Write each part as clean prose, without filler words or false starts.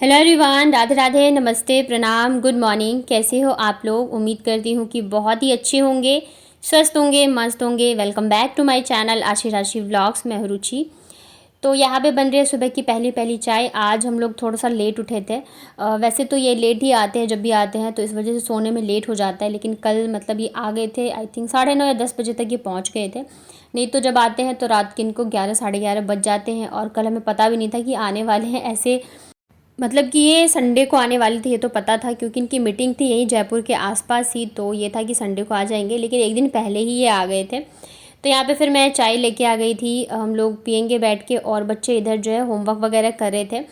Hello everyone, Radhe Radhe, नमस्ते, प्रणाम, good morning. कैसे हो आप लोग? उम्मीद करती हूँ कि बहुत ही अच्छे होंगे, स्वस्थ होंगे, मस्त होंगे। Welcome back to my channel Aashi Rashi vlogs में हूँ रुचि। तो यहाँ पे बन रही है सुबह की पहली पहली चाय। आज हम लोग थोड़ा सा लेट उठे थे। वैसे तो ये लेट ही आते हैं जब भी आते हैं, तो इस वजह से सोने में लेट हो जाता है। लेकिन कल मतलब ये आ गए थे, आई थिंक 9:30 या 10 बजे तक ये पहुँच गए थे। नहीं तो जब आते हैं तो रात के इनको 11 साढ़े 11 बज जाते हैं। और कल हमें पता भी नहीं था कि आने वाले हैं ऐसे। मतलब कि ये संडे को आने वाली थी, ये तो पता था क्योंकि इनकी मीटिंग थी यहीं जयपुर के आसपास ही। तो ये था कि संडे को आ जाएंगे, लेकिन एक दिन पहले ही ये आ गए थे। तो यहाँ पे फिर मैं चाय लेके आ गई थी, हम लोग पियेंगे बैठ के। और बच्चे इधर जो है होमवर्क वगैरह कर रहे थे।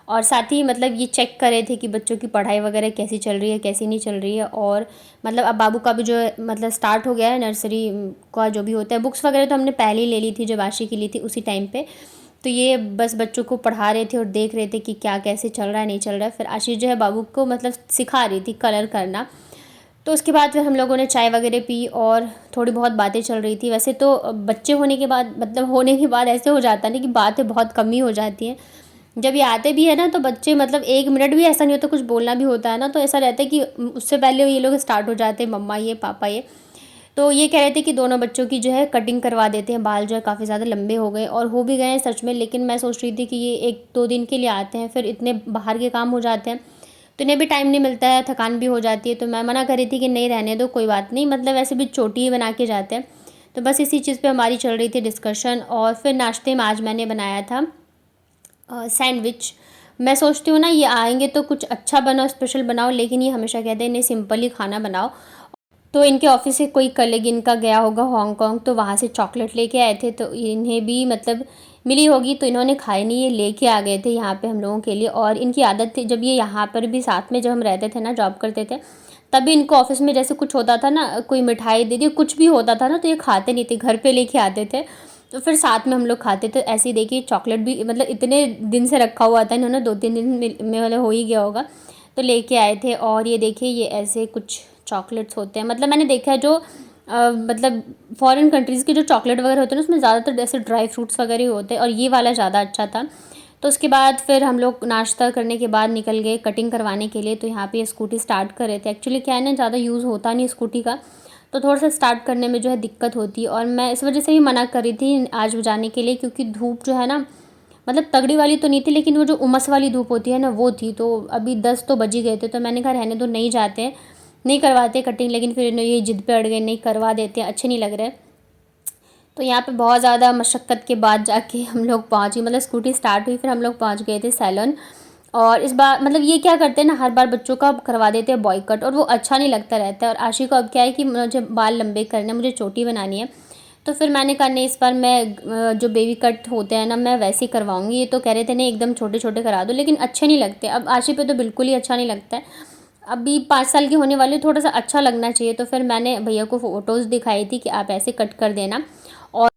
और साथ ही मतलब ये चेक कर रहे थे कि बच्चों की पढ़ाई वगैरह कैसी चल रही है, कैसी नहीं चल रही है। और मतलब अब बाबू का भी जो है मतलब स्टार्ट हो गया है, नर्सरी का जो भी होता है। बुक्स वगैरह तो हमने पहले ही ले ली थी, जब आशी की ली थी उसी टाइम पे। तो ये बस बच्चों को पढ़ा रहे थे और देख रहे थे कि क्या कैसे चल रहा है, नहीं चल रहा है। फिर आशीष जो है बाबू को मतलब सिखा रही थी कलर करना। तो उसके बाद फिर हम लोगों ने चाय वगैरह पी और थोड़ी बहुत बातें चल रही थी। वैसे तो बच्चे होने के बाद मतलब होने के बाद ऐसे हो जाता है ना कि बातें बहुत कम ही हो जाती हैं। जब ये आते भी है ना तो बच्चे मतलब 1 मिनट भी ऐसा नहीं होता, कुछ बोलना भी होता है ना तो ऐसा रहता है कि उससे पहले ये लोग स्टार्ट हो जाते हैं, मम्मा ये, पापा ये। तो ये कह रहे थे कि दोनों बच्चों की जो है कटिंग करवा देते हैं, बाल जो है काफ़ी ज़्यादा लंबे हो गए और हो भी गए हैं सच में। लेकिन मैं सोच रही थी कि ये 1-2 दिन के लिए आते हैं, फिर इतने बाहर के काम हो जाते हैं तो इन्हें भी टाइम नहीं मिलता है, थकान भी हो जाती है। तो मैं मना कर रही थी कि नहीं रहने दो, कोई बात नहीं, मतलब वैसे भी चोटी ही बना के जाते हैं। तो बस इसी चीज़ पे हमारी चल रही थी डिस्कशन। और फिर नाश्ते में आज मैंने बनाया था सैंडविच। मैं सोचती हूँ ना ये आएंगे तो कुछ अच्छा बनाओ, स्पेशल बनाओ, लेकिन ये हमेशा कहते हैं इन्हें सिंपल ही खाना बनाओ। तो इनके ऑफिस से कोई कलीग इनका गया होगा हांगकांग, तो वहाँ से चॉकलेट लेके आए थे। तो इन्हें भी मतलब मिली होगी, तो इन्होंने खाई नहीं, ये लेके आ गए थे यहाँ पे हम लोगों के लिए। और इनकी आदत थी, जब ये यहाँ पर भी साथ में जब हम रहते थे ना, जॉब करते थे, तभी इनको ऑफिस में जैसे कुछ होता था ना, कोई मिठाई दे दी, कुछ भी होता था ना, तो ये खाते नहीं थे, घर पे लेके आते थे। तो फिर साथ में हम लोग खाते थे। ऐसे ही देखिए चॉकलेट भी मतलब इतने दिन से रखा हुआ था, इन्होंने 2-3 दिन में मतलब हो ही गया होगा, तो लेके आए थे। और ये देखिए ये ऐसे कुछ चॉकलेट्स होते हैं, मतलब मैंने देखा है जो मतलब फॉरेन कंट्रीज़ के जो चॉकलेट वगैरह होते हैं ना, उसमें ज़्यादातर ऐसे ड्राई फ्रूट्स वगैरह ही होते हैं, और ये वाला ज़्यादा अच्छा था। तो उसके बाद फिर हम लोग नाश्ता करने के बाद निकल गए कटिंग करवाने के लिए। तो यहाँ पे स्कूटी स्टार्ट कर रहे थे। एक्चुअली क्या है ना, ज़्यादा यूज़ होता नहीं स्कूटी का, तो थोड़ा सा स्टार्ट करने में जो है दिक्कत होती है। और मैं इस वजह से ही मना कर रही थी आज जाने के लिए, क्योंकि धूप जो है ना मतलब तगड़ी वाली तो नहीं थी, लेकिन वो जो उमस वाली धूप होती है ना वो थी। तो अभी 10 तो बज ही गए थे, तो मैंने कहा रहने दो, नहीं जाते हैं, नहीं करवाते कटिंग। लेकिन फिर इन्होंने ये जिद पे अड़ गए, नहीं करवा देते हैं, अच्छे नहीं लग रहे। तो यहाँ पे बहुत ज़्यादा मशक्क़त के बाद जाके हम लोग पहुँच गए, मतलब स्कूटी स्टार्ट हुई, फिर हम लोग पहुँच गए थे सैलून। और इस बार मतलब ये क्या करते हैं ना, हर बार बच्चों का करवा देते हैं बॉय कट, और वो अच्छा नहीं लगता रहता है। और आशी को अब क्या है कि मुझे बाल लंबे करने, मुझे चोटी बनानी है। तो फिर मैंने कहा नहीं, इस बार मैं जो बेबी कट होते हैं ना, मैं वैसे ही करवाऊँगी। ये तो कह रहे थे नहीं एकदम छोटे छोटे करा दो, लेकिन अच्छे नहीं लगते। अब आशी पे तो बिल्कुल ही अच्छा नहीं लगता है। अभी 5 साल की होने वाली, थोड़ा सा अच्छा लगना चाहिए। तो फिर मैंने भैया को फ़ोटोज़ दिखाई थी कि आप ऐसे कट कर देना।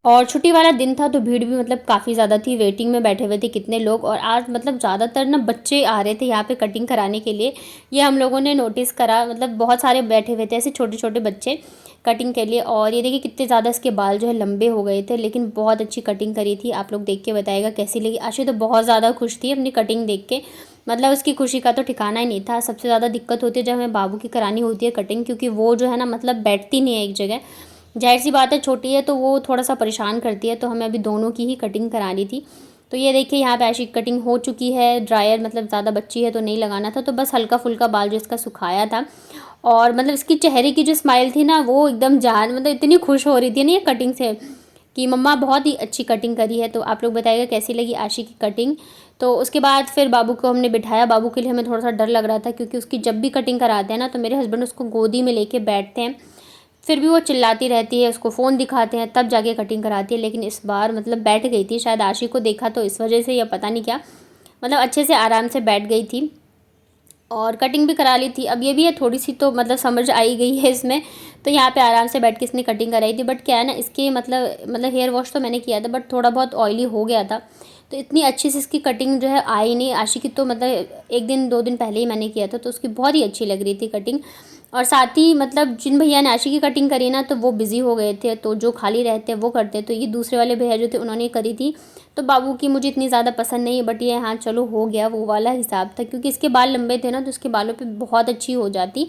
और छुट्टी वाला दिन था तो भीड़ भी मतलब काफ़ी ज़्यादा थी, वेटिंग में बैठे हुए थे कितने लोग। और आज मतलब ज़्यादातर ना बच्चे आ रहे थे यहाँ पे कटिंग कराने के लिए, ये हम लोगों ने नोटिस करा। मतलब बहुत सारे बैठे हुए थे ऐसे छोटे छोटे बच्चे कटिंग के लिए। और ये देखिए कितने ज़्यादा इसके बाल जो है लंबे हो गए थे, लेकिन बहुत अच्छी कटिंग करी थी। आप लोग देख के बताइएगा कैसी लगी। आशी तो बहुत ज़्यादा खुश थी अपनी कटिंग देख के, मतलब उसकी खुशी का तो ठिकाना ही नहीं था। सबसे ज़्यादा दिक्कत होती है जब हमें बाबू की करानी होती है कटिंग, क्योंकि वो जो है ना मतलब बैठती नहीं है एक जगह। जाहिर सी बात है, छोटी है तो वो थोड़ा सा परेशान करती है। तो हमें अभी दोनों की ही कटिंग करानी थी। तो ये देखिए यहाँ पे ऐसी कटिंग हो चुकी है। ड्रायर मतलब ज़्यादा बच्ची है तो नहीं लगाना था, तो बस हल्का फुल्का बाल जो इसका सुखाया था। और मतलब इसकी चेहरे की जो स्माइल थी ना, वो एकदम जान, मतलब इतनी खुश हो रही थी ना ये कटिंग से कि मम्मा बहुत ही अच्छी कटिंग करी है। तो आप लोग बताइएगा कैसी लगी आशी की कटिंग। तो उसके बाद फिर बाबू को हमने बिठाया। बाबू के लिए हमें थोड़ा सा डर लग रहा था, क्योंकि उसकी जब भी कटिंग कराते हैं ना तो मेरे हस्बैंड उसको गोदी में लेके बैठते हैं, फिर भी वो चिल्लाती रहती है, उसको फ़ोन दिखाते हैं तब जाके कटिंग कराती है। लेकिन इस बार मतलब बैठ गई थी, शायद आशी को देखा तो इस वजह से, या पता नहीं क्या, मतलब अच्छे से आराम से बैठ गई थी और कटिंग भी करा ली थी। अब ये भी है थोड़ी सी तो मतलब समझ आई गई है इसमें। तो यहाँ पे आराम से बैठ के इसने कटिंग कराई थी। बट क्या है ना, इसके मतलब हेयर वॉश तो मैंने किया था, बट थोड़ा बहुत ऑयली हो गया था, तो इतनी अच्छी से इसकी कटिंग जो है आई नहीं। आशी की तो मतलब 1-2 दिन पहले ही मैंने किया था, तो उसकी बहुत ही अच्छी लग रही थी कटिंग। और साथ ही मतलब जिन भैया ने आशी की कटिंग करी ना, तो वो बिज़ी हो गए थे, तो जो खाली रहते वो करते। तो ये दूसरे वाले भैया जो थे उन्होंने करी थी। तो बाबू की मुझे इतनी ज़्यादा पसंद नहीं है, बट ये हाँ चलो हो गया, वो वाला हिसाब था, क्योंकि इसके बाल लंबे थे ना, तो उसके बालों पे बहुत अच्छी हो जाती।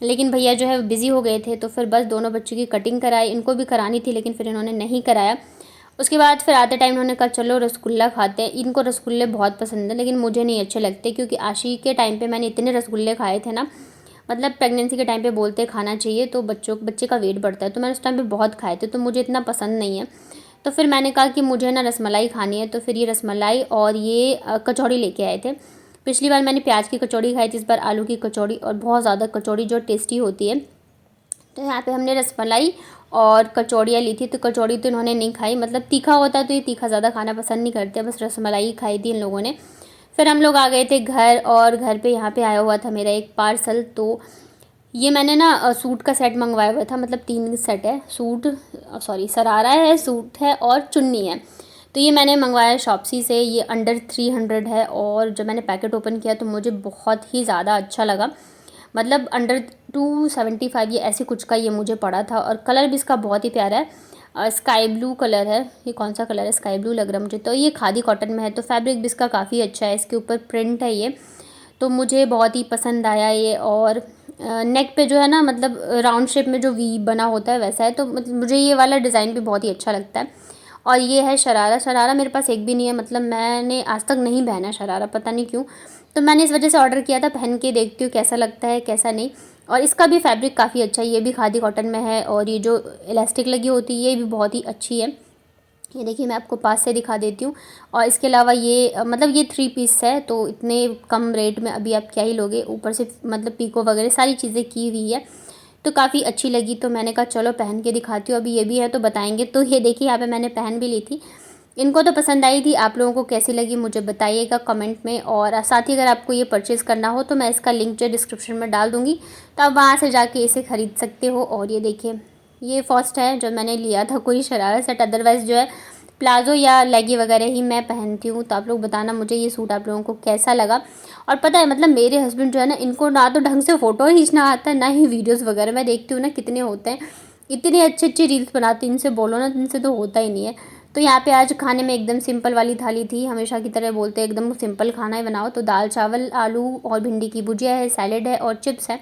लेकिन भैया जो है बिज़ी हो गए थे, तो फिर बस दोनों बच्चों की कटिंग कराई। इनको भी करानी थी, लेकिन फिर इन्होंने नहीं कराया। उसके बाद फिर आते टाइम उन्होंने कहा चलो रसगुल्ला खाते हैं। इनको रसगुल्ले बहुत पसंद है, लेकिन मुझे नहीं अच्छे लगते, क्योंकि आशी के टाइम पे मैंने इतने रसगुल्ले खाए थे ना, मतलब प्रेगनेंसी के टाइम पे बोलते खाना चाहिए तो बच्चे का वेट बढ़ता है, तो मैंने उस टाइम पे बहुत खाए थे, तो मुझे इतना पसंद नहीं है। तो फिर मैंने कहा कि मुझे ना रसमलाई खानी है, तो फिर ये रसमलाई और ये कचौड़ी लेके आए थे। पिछली बार मैंने प्याज की कचौड़ी खाई थी, इस बार आलू की कचौड़ी, और बहुत ज़्यादा कचौड़ी जो टेस्टी होती है। तो यहाँ पे हमने रसमलाई और कचौड़ियाँ ली थी। तो कचौड़ी तो इन्होंने नहीं खाई, मतलब तीखा होता है तो ये तीखा ज़्यादा खाना पसंद नहीं करते, बस रसमलाई ही खाई थी इन लोगों ने। फिर हम लोग आ गए थे घर, और घर पे यहाँ पे आया हुआ था मेरा एक पार्सल। तो ये मैंने ना सूट का सेट मंगवाया हुआ था, मतलब 3 सेट है, सूट सॉरी शरारा है, सूट है और चुन्नी है। तो ये मैंने मंगवाया शॉप्सी से, ये अंडर 300 है। और जब मैंने पैकेट ओपन किया तो मुझे बहुत ही ज़्यादा अच्छा लगा, मतलब अंडर 275 ये ऐसे कुछ का ये मुझे पड़ा था। और कलर भी इसका बहुत ही प्यारा है, स्काई ब्लू कलर है। ये कौन सा कलर है, स्काई ब्लू लग रहा है मुझे। तो ये खादी कॉटन में है, तो फैब्रिक भी इसका काफ़ी अच्छा है, इसके ऊपर प्रिंट है ये, तो मुझे बहुत ही पसंद आया ये। और नेक पे जो है ना, मतलब राउंड शेप में जो वी बना होता है वैसा है, तो मतलब मुझे ये वाला डिज़ाइन भी बहुत ही अच्छा लगता है। और ये है शरारा। शरारा मेरे पास एक भी नहीं है, मतलब मैंने आज तक नहीं पहना शरारा, पता नहीं क्यों। तो मैंने इस वजह से ऑर्डर किया था, पहन के देखती हूँ कैसा लगता है कैसा नहीं। और इसका भी फैब्रिक काफ़ी अच्छा है, ये भी खादी कॉटन में है, और ये जो इलास्टिक लगी होती है ये भी बहुत ही अच्छी है। ये देखिए मैं आपको पास से दिखा देती हूँ। और इसके अलावा ये मतलब ये 3 पीस है, तो इतने कम रेट में अभी आप क्या ही लोगे, ऊपर से मतलब पीको वगैरह सारी चीज़ें की हुई है, तो काफ़ी अच्छी लगी। तो मैंने कहा चलो पहन के दिखाती हूँ, अभी ये भी है तो बताएंगे। तो ये देखिए यहाँ पे मैंने पहन भी ली थी, इनको तो पसंद आई थी। आप लोगों को कैसी लगी मुझे बताइएगा कमेंट में। और साथ ही अगर आपको ये परचेज़ करना हो तो मैं इसका लिंक जो डिस्क्रिप्शन में डाल दूँगी, तो आप वहाँ से जाके इसे ख़रीद सकते हो। और ये देखिए ये फर्स्ट है जब मैंने लिया था कोई शरारा सेट, अदरवाइज़ जो है प्लाज़ो या लेगी वगैरह ही मैं पहनती हूँ। तो आप लोग बताना मुझे ये सूट आप लोगों को कैसा लगा। और पता है मतलब मेरे हस्बैंड जो है ना, इनको ना तो ढंग से फ़ोटो खींचना आता है, ना ही वीडियोज़ वगैरह। मैं देखती हूँ ना कितने होते हैं, इतने अच्छे अच्छे रील्स बनाती हैं, इनसे बोलो ना तो इनसे तो होता ही नहीं है। तो यहाँ पे आज खाने में एकदम सिंपल वाली थाली थी, हमेशा की तरह बोलते हैं एकदम सिंपल खाना ही बनाओ। तो दाल चावल, आलू और भिंडी की भुजिया है, सैलेड है और चिप्स है।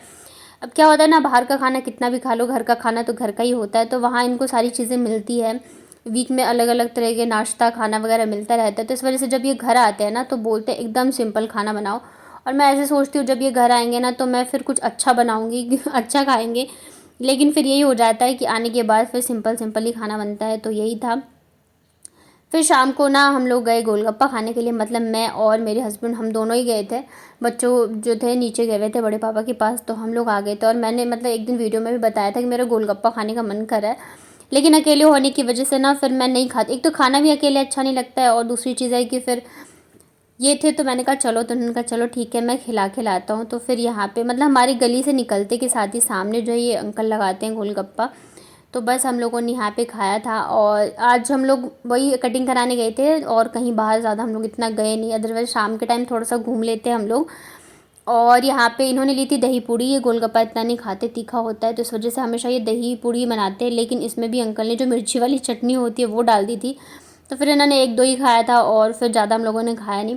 अब क्या होता है ना, बाहर का खाना कितना भी खा लो, घर का खाना तो घर का ही होता है। तो वहाँ इनको सारी चीज़ें मिलती है, वीक में अलग अलग तरह के नाश्ता खाना वगैरह मिलता रहता है। तो इस वजह से जब ये घर आते हैं ना, तो बोलते हैं एकदम सिंपल खाना बनाओ। और मैं ऐसे सोचती हूँ जब ये घर आएंगे ना, तो मैं फिर कुछ अच्छा बनाऊँगी अच्छा खाएँगे। लेकिन फिर यही हो जाता है कि आने के बाद फिर सिंपल सिंपल ही खाना बनता है। तो यही था। फिर शाम को ना हम लोग गए गोलगप्पा खाने के लिए, मतलब मैं और मेरे हस्बैंड हम दोनों ही गए थे। बच्चों जो थे नीचे गए हुए थे बड़े पापा के पास, तो हम लोग आ गए थे। और मैंने मतलब एक दिन वीडियो में भी बताया था कि मेरा गोलगप्पा खाने का मन कर रहा है, लेकिन अकेले होने की वजह से ना फिर मैं नहीं खाती। एक तो खाना भी अकेले अच्छा नहीं लगता है, और दूसरी चीज़ है कि फिर ये थे तो मैंने कहा चलो, तो उन्होंने कहा चलो ठीक है मैं खिला के लाता हूँ। तो फिर यहाँ पे मतलब हमारी गली से निकलते के साथ ही सामने जो है ये अंकल लगाते हैं गोलगप्पा, तो बस हम लोगों ने यहाँ पे खाया था। और आज हम लोग वही कटिंग कराने गए थे, और कहीं बाहर ज़्यादा हम लोग इतना गए नहीं, अदरवाइज़ शाम के टाइम थोड़ा सा घूम लेते हम लोग। और यहाँ पे इन्होंने ली थी दही पूड़ी, ये गोलगप्पा इतना नहीं खाते, तीखा होता है, तो इस वजह से हमेशा ये दही पूड़ी बनाते हैं। लेकिन इसमें भी अंकल ने जो मिर्ची वाली चटनी होती है वो डाल दी थी, तो फिर इन्होंने 1-2 ही खाया था, और फिर ज़्यादा हम लोगों ने खाया नहीं।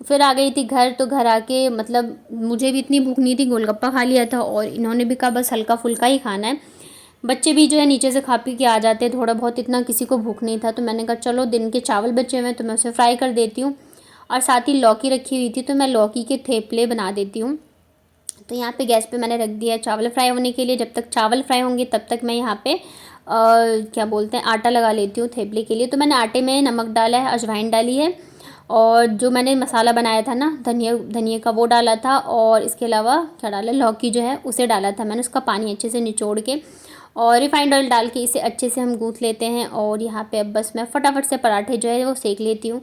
फिर आ गई थी घर, तो घर आके मतलब मुझे भी इतनी भूख नहीं थी, गोलगप्पा खा लिया था, और इन्होंने भी कहा बस हल्का फुल्का ही खाना है। बच्चे भी जो है नीचे से खा पी के आ जाते हैं थोड़ा बहुत, इतना किसी को भूख नहीं था। तो मैंने कहा चलो दिन के चावल बचे हुए हैं तो मैं उसे फ्राई कर देती हूँ, और साथ ही लौकी रखी हुई थी तो मैं लौकी के थेपले बना देती हूँ। तो यहाँ पे गैस पे मैंने रख दिया चावल फ्राई होने के लिए। जब तक चावल फ्राई होंगे तब तक मैं यहाँ पे क्या बोलते हैं आटा लगा लेती हूँ थेपले के लिए। तो मैंने आटे में नमक डाला है, अजवाइन डाली है, और जो मैंने मसाला बनाया था ना धनिया का वो डाला था, और इसके अलावा क्या डाला, लौकी जो है उसे डाला था मैंने, उसका पानी अच्छे से निचोड़ के, और रिफाइंड ऑयल डाल के इसे अच्छे से हम गूँथ लेते हैं। और यहाँ पे अब बस मैं फटाफट से पराठे जो है वो सेक लेती हूँ।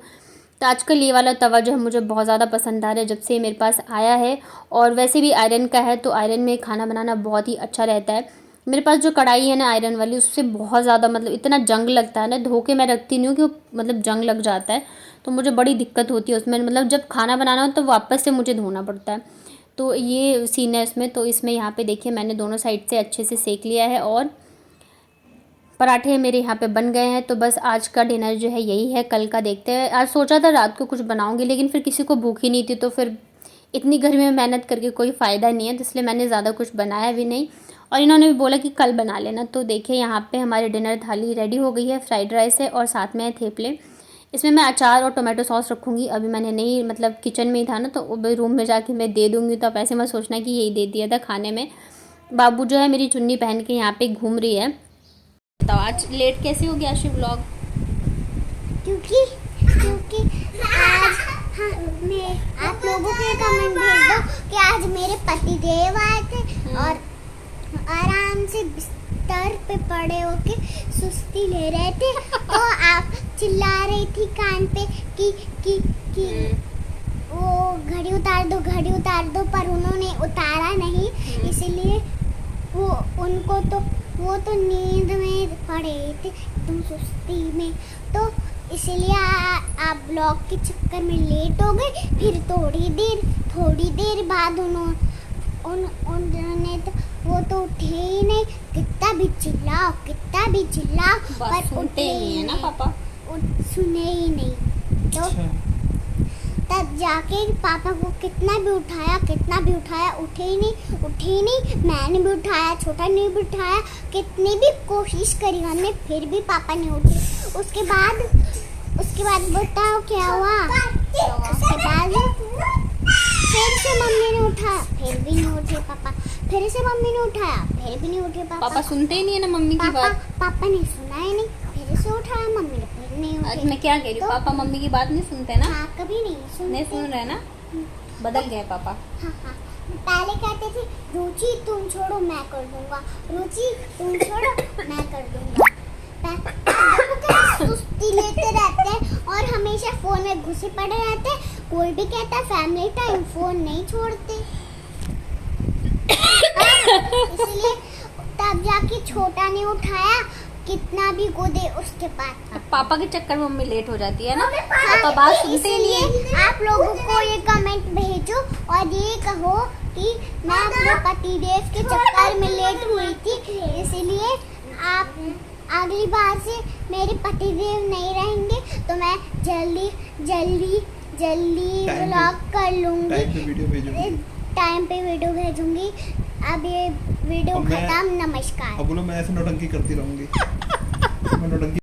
तो आजकल ये वाला तवा जो है मुझे बहुत ज़्यादा पसंद आ रहा है जब से मेरे पास आया है, और वैसे भी आयरन का है, तो आयरन में खाना बनाना बहुत ही अच्छा रहता है। मेरे पास जो कढ़ाई है ना आयरन वाली, उससे बहुत ज़्यादा मतलब इतना जंग लगता है ना, धो के मैं रखती नहीं हूँ कि मतलब जंग लग जाता है, तो मुझे बड़ी दिक्कत होती है उसमें, मतलब जब खाना बनाना हो तो वापस से मुझे धोना पड़ता है। तो ये सीन है इसमें। तो इसमें यहाँ पे देखिए मैंने दोनों साइड से अच्छे से सेक लिया है और पराठे मेरे यहाँ पे बन गए हैं। तो बस आज का डिनर जो है यही है, कल का देखते हैं। आज सोचा था रात को कुछ बनाऊंगी, लेकिन फिर किसी को भूख ही नहीं थी, तो फिर इतनी गर्मी में मेहनत करके कोई फ़ायदा नहीं है, तो इसलिए मैंने ज़्यादा कुछ बनाया भी नहीं। और इन्होंने भी बोला कि कल बना लेना। तो देखिए यहाँ पे हमारी डिनर थाली रेडी हो गई है। फ्राइड राइस है और साथ में है थेपले। इसमें मैं अचार और टोमेटो सॉस रखूँगी। अभी मैंने नहीं, मतलब किचन में ही था ना, तो रूम में जाके मैं दे दूँगी। तो आप ऐसे मत सोचना कि यही दे दिया था खाने में। बाबू जो है मेरी चुन्नी पहन के यहाँ पे घूम रही है। तो आज लेट कैसे हो गया आशी व्लॉग? क्योंकि आज मैं आप लोगों के कमेंट भेज दो कि आज मेरे पति देव आए थे और आराम से बिस्तर पे पड़े होके सुस्ती ले रहे थे। तो आप चिल्ला रही थी कान पे कि वो घड़ी उतार दो, पर उन्होंने उतारा नहीं, इसलिए वो तो नींद में पड़े थे एकदम सुस्ती में। तो इसलिए आप ब्लॉग के चक्कर में लेट हो गए। फिर थोड़ी देर बाद उन्होंने तो वो तो उठे ही नहीं। कितना भी चिल्लाओ पर सुनते ही नहीं है ना पापा, सुने ही नहीं। तो तब जाके पापा को कितना भी उठाया उठे ही नहीं। मैंने भी उठाया, छोटा ने भी उठाया, कितनी भी कोशिश करी हमने, फिर भी पापा नहीं उठे। उसके बाद बताओ क्या हुआ? उसके बाद फिर से मम्मी ने उठाया, फिर भी नहीं उठे पापा। फिर से मम्मी ने उठाया, फिर भी नहीं उठे पापा। पापा सुनते ही नहीं है ना मम्मी की बात। पापा ने सुना ही नहीं। फिर से उठाया मम्मी ने, फिर नहीं उठे। आज मैं क्या कह रही हूँ, पापा मम्मी की बात नहीं सुनते ना? हाँ, कभी नहीं सुनते। सुन रहे ना, बदल गए पापा। हाँ। पहले कहते थे रुचि तुम छोड़ो मैं कर दूंगा, रुचि तुम छोड़ो मैं कर दूंगा। सुस्ती लेते रहते हैं और हमेशा फोन में घुसे पड़े रहते हैं। कोई भी कहता है फैमिली टाइम, फोन नहीं छोड़ते। इसलिए तब जाके छोटा ने उठाया, कितना भी गोदे उसके पास था। पापा के चक्कर में मम्मी लेट हो जाती है ना, पापा बात सुनते ही नहीं है। आप लोगों को ये कमेंट भेजो और ये कहो कि मैं अपने पतिदेव के चक्कर में लेट हुई थी, इसलिए आप अगली बार से मेरे पतिदेव नहीं रहेंगे तो मैं जल्दी व्लॉग कर लूंगी, टाइम पे वीडियो भेजूंगी। अब ये वीडियो खत्म। नमस्कार। अब बोलो मैं ऐसे नौटंकी करती रहूंगी।